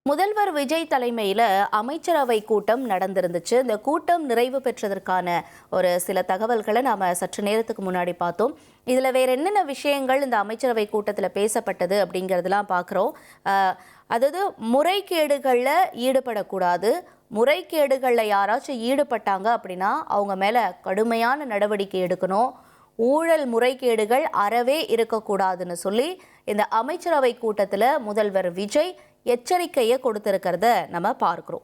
முதல்வர் விஜய் தலைமையில் அமைச்சரவை கூட்டம் நடந்திருந்துச்சு. இந்த கூட்டம் நிறைவு பெற்றதற்கான ஒரு சில தகவல்களை நாம் சற்று நேரத்துக்கு முன்னாடி பார்த்தோம். இதில் வேற என்னென்ன விஷயங்கள் இந்த அமைச்சரவை கூட்டத்தில் பேசப்பட்டது அப்படிங்கிறதுலாம் பார்க்குறோம். அதாவது முறைகேடுகளில் ஈடுபடக்கூடாது, முறைகேடுகளில் யாராச்சும் ஈடுபட்டாங்க அப்படின்னா அவங்க மேலே கடுமையான நடவடிக்கை எடுக்கணும், ஊழல் முறைகேடுகள் அறவே இருக்கக்கூடாதுன்னு சொல்லி இந்த அமைச்சரவை கூட்டத்தில் முதல்வர் விஜய் எச்சரிக்கையை கொடுத்திருக்கிறத நம்ம பார்க்குறோம்.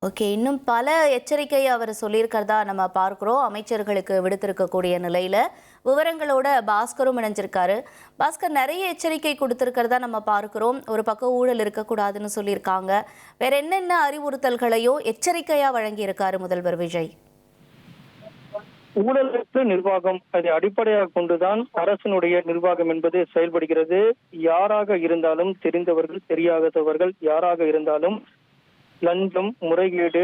ஓகே, இன்னும் பல எச்சரிக்கையை அவர் சொல்லியிருக்கிறதா நம்ம பார்க்குறோம். அமைச்சர்களுக்கு விடுத்திருக்கக்கூடிய நிலையில் விவரங்களோட பாஸ்கரும் இணைஞ்சிருக்காரு. பாஸ்கர், நிறைய எச்சரிக்கை கொடுத்திருக்கிறதா நம்ம பார்க்குறோம். ஒரு பக்கம் ஊழல் இருக்கக்கூடாதுன்னு சொல்லியிருக்காங்க. வேற என்னென்ன அறிவுறுத்தல்களையோ எச்சரிக்கையாக வழங்கியிருக்காரு முதல்வர் விஜய்? ஊழலற்ற நிர்வாகம் அதை அடிப்படையாக கொண்டுதான் அரசினுடைய நிர்வாகம் என்பது செயல்படுகிறது. யாராக இருந்தாலும், தெரிந்தவர்கள் தெரியாதவர்கள் யாராக இருந்தாலும் லஞ்சம், முறைகேடு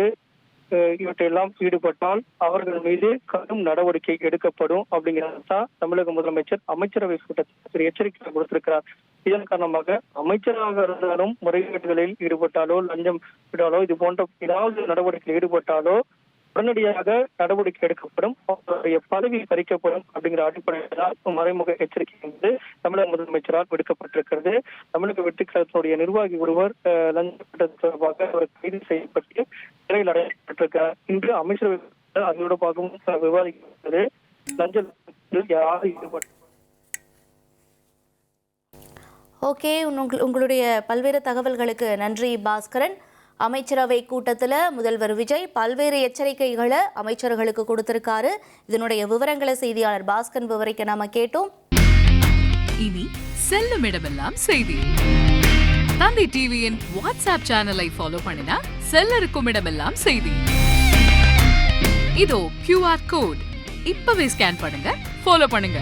இவற்றையெல்லாம் ஈடுபட்டால் அவர்கள் மீது கடும் நடவடிக்கை எடுக்கப்படும் அப்படிங்கிறதான் தமிழக முதலமைச்சர் அமைச்சரவை கூட்டத்தில் எச்சரிக்கை கொடுத்திருக்கிறார். இதன் காரணமாக அமைச்சராக இருந்தாலும் முறைகேடுகளில் ஈடுபட்டாலோ, லஞ்சம் விட்டாலோ, இது போன்ற ஏதாவது நடவடிக்கையில் ஈடுபட்டாலோ உடனடியாக நடவடிக்கை எடுக்கப்படும், அவருடைய பதவி பறிக்கப்படும் அப்படிங்கிற அடிப்படையில் மறைமுக எச்சரிக்கை என்பது தமிழக முதலமைச்சரால் விடுக்கப்பட்டிருக்கிறது. தமிழக வெற்றி கழகத்தினுடைய நிர்வாகி ஒருவர் லஞ்ச தொடர்பாக அவர் கைது செய்யப்பட்டு சிறையில் அடையப்பட்டிருக்கிறார். இன்று அமைச்சரவை அதோட பார்க்கவும் விவாதிக்கப்பட்டது. லஞ்ச யாரும் ஈடுபட்டு ஓகே, உங்களுடைய பல்வேறு தகவல்களுக்கு நன்றி பாஸ்கரன். அமைச்சரவை கூட்டத்தில் முதல்வர் விஜய் பல்வேறு எச்சரிக்கைகளை அமைச்சர்களுக்கு கொடுத்திருக்காரு. இதனுடைய விவரங்களை செய்தியாளர் பாஸ்கரன் விவரிக்க நாம கேட்டோம். இனி செல்லும் இடமெல்லாம் செய்தி. தந்தை டிவியின் வாட்ஸ்அப் சேனலை ஃபாலோ பண்ணினா செல்ல இருக்கும் இடமெல்லாம் செய்தி. இதோ QR கோட், இப்பவே ஸ்கேன் பண்ணுங்க, ஃபாலோ பண்ணுங்க.